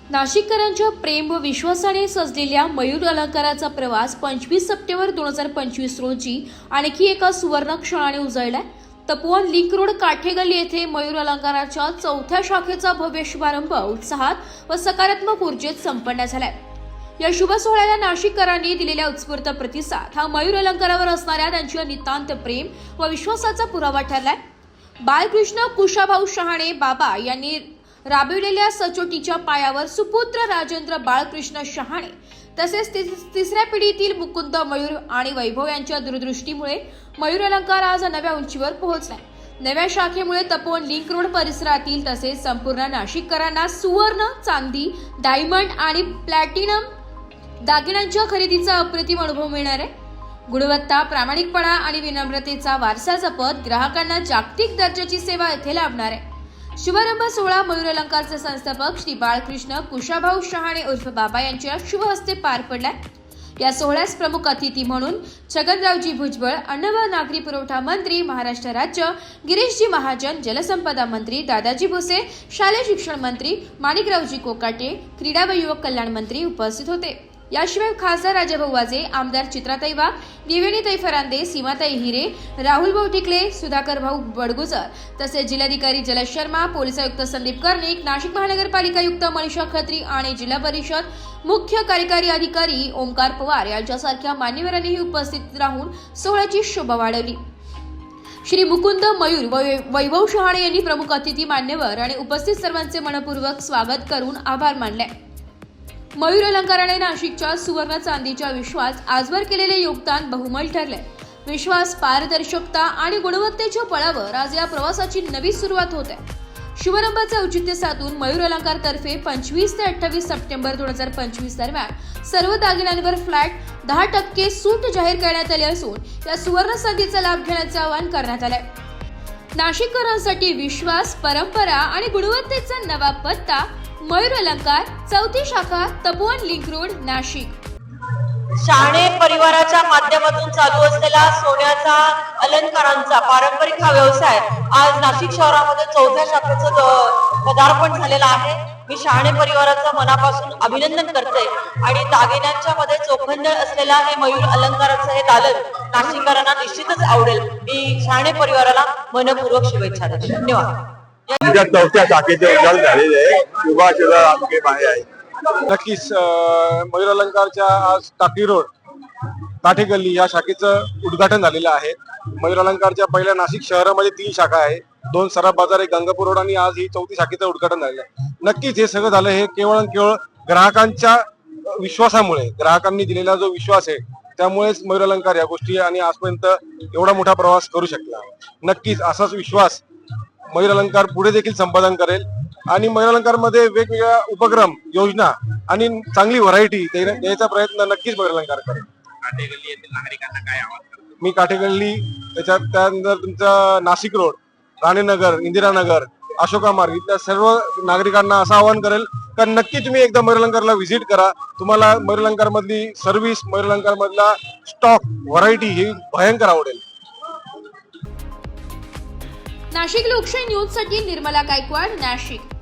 नाशिककरांच्या प्रेम व विश्वासाने सजलेल्या मयूर अलंकाराचा प्रवास 25 सप्टेंबर 2025 रोजी आणखी एका सुवर्ण क्षणाने उजळलाय। तपोवन लिंक रोड काठेगल्ली येथे मयूर अलंकाराच्या चौथ्या शाखेचा भव्य शुभारंभ उत्साहात व सकारात्मक ऊर्जेत संपन्न झालाय। या शुभ सोहळ्याला नाशिककरांनी दिलेल्या उत्स्फूर्त प्रतिसाद हा मयूर अलंकारावर असणाऱ्या त्यांच्या नितांत प्रेम व विश्वासाचा पुरावा ठरलाय। बाळकृष्ण कुशाभाऊ शहाणे बाबा यांनी राबविलेल्या सचोटीच्या पायावर सुपुत्र राजेंद्र बाळकृष्ण शहाणे तसेच तिसऱ्या पिढीतील मुकुंद मयूर आणि वैभव यांच्या दूरदृष्टीमुळे मयूर अलंकार आज नव्या उंचीवर पोहोचलाय। नव्या शाखेमुळे तपोवन लिंक रोड परिसरातील तसेच संपूर्ण नाशिककरांना सुवर्ण, चांदी, डायमंड आणि प्लॅटिनम दागिन्यांच्या खरेदीचा अप्रतिम अनुभव मिळणार आहे। गुणवत्ता, प्रामाणिकपणा आणि विनम्रतेचा वारसा जपत ग्राहकांना जागतिक दर्जाची सेवा येथे लाभणार आहे। शुभारंभ सोहळा मयूर अलंकारचे संस्थापक श्री बाळकृष्ण कुशाभाऊ शहाणे उर्फ बाबा यांच्या शुभ हस्ते पार पडलाय। या सोहळ्यास प्रमुख अतिथी म्हणून छगनरावजी भुजबळ, अन्न व नागरी पुरवठा मंत्री महाराष्ट्र राज्य, गिरीशजी महाजन, जलसंपदा मंत्री दादाजी भुसे, शालेय शिक्षण मंत्री माणिकरावजी कोकाटे, क्रीडा व युवक कल्याण मंत्री उपस्थित होते। याशिवाय खासदार राजाभाऊ वाजे, आमदार चित्राताई वाघ, दिव्यानीताई फरांदे, सीमाताई हिरे, राहुल भाऊ टिकले, सुधाकर भाऊ बडगुजर तसेच जिल्हाधिकारी जलज शर्मा, पोलीस आयुक्त संदीप कर्णिक, नाशिक महानगरपालिका आयुक्त मनीषा खत्री आणि जिल्हा परिषद मुख्य कार्यकारी अधिकारी ओमकार पवार यांच्यासारख्या मान्यवरांनीही उपस्थित राहून सोहळ्याची शोभा वाढवली। श्री मुकुंद मयूर व वैभव शहाणे यांनी प्रमुख अतिथी, मान्यवर आणि उपस्थित सर्वांचे मनपूर्वक स्वागत करून आभार मानले। मयूर अलंकाराने नाशिकच्या सुवर्ण चांदीच्या विश्वास आजवर केलेले योगदान बहुमोल ठरले। विश्वास, पारदर्शकता आणि गुणवत्तेच्या बळावर आज या प्रवासाची नवी सुरुवात होते। शुभारंभाचे औचित्य साधून मयूर अलंकार तर्फे 25 ते 28 सप्टेंबर 2025 दरम्यान सर्व दागिन्यांवर फ्लॅट 10% सूट जाहीर करण्यात आली असून या सुवर्ण संधीचा लाभ घेण्याचे आवाहन करण्यात आले। नाशिककरांसाठी विश्वास, परंपरा आणि गुणवत्तेचा नवा पत्ता मयूर अलंकार, चौथी शाखा, तपोवन लिंक रोड, नाशिक। शहाणे परिवाराच्या माध्यमातून चालू असलेला सोन्याचा अलंकारांचा पारंपरिक हा व्यवसाय आज नाशिक शहरामध्ये चौथ्या शाखेचं पदार्पण झालेलं आहे। मी शहाणे परिवाराचं मनापासून अभिनंदन करते आणि दागिन्यांच्या मध्ये चोखंदळ असलेला हे मयूर अलंकाराचं हे दालन नाशिककरांना निश्चितच आवडेल। मी शहाणे परिवाराला मनपूर्वक शुभेच्छा देते। धन्यवाद। चौथ्या शाखेचे उद्घाटन झालेले आहे। शुभाशुभ आमचे माहे आहे। नक्कीच मयूर अलंकारच्या आज टाकळी रोड काठेगल्ली या शाखेचं उद्घाटन झालेलं आहे। मयूर अलंकारच्या पहिल्या नाशिक शहरामध्ये 3 शाखा आहे, 2 सराफ बाजार, 1 गंगापूर रोड आणि आज ही चौथी शाखेचं उद्घाटन झालेलं आहे। नक्कीच हे सगळं झालं हे केवळ ग्राहकांच्या विश्वासामुळे, ग्राहकांनी दिलेला जो विश्वास आहे त्यामुळेच मयूर अलंकार या गोष्टी आणि आजपर्यंत एवढा मोठा प्रवास करू शकला। नक्कीच असाच विश्वास मयूर अलंकार पुढे देखील संपादन करेल आणि मयूर अलंकार मध्ये वेगवेगळ्या उपक्रम, योजना आणि चांगली व्हरायटी द्यायचा प्रयत्न नक्कीच मयूर अलंकार करेल। काठेगल्ली येथील नागरिकांना काय आवाहन करतो? मी काठेगल्ली, त्यानंतर तुमचा नाशिक रोड, राणेनगर, इंदिरानगर, अशोका मार्ग इथल्या सर्व नागरिकांना असं आवाहन करेल का नक्की तुम्ही एकदा मयूर अलंकारला व्हिजिट करा। तुम्हाला मयूर अलंकार मधली सर्व्हिस, मयूर अलंकार मधला स्टॉक, व्हरायटी ही भयंकर आवडेल। नाशिक लोकशाही न्यूज साठी निर्मला गायकवाड, नाशिक।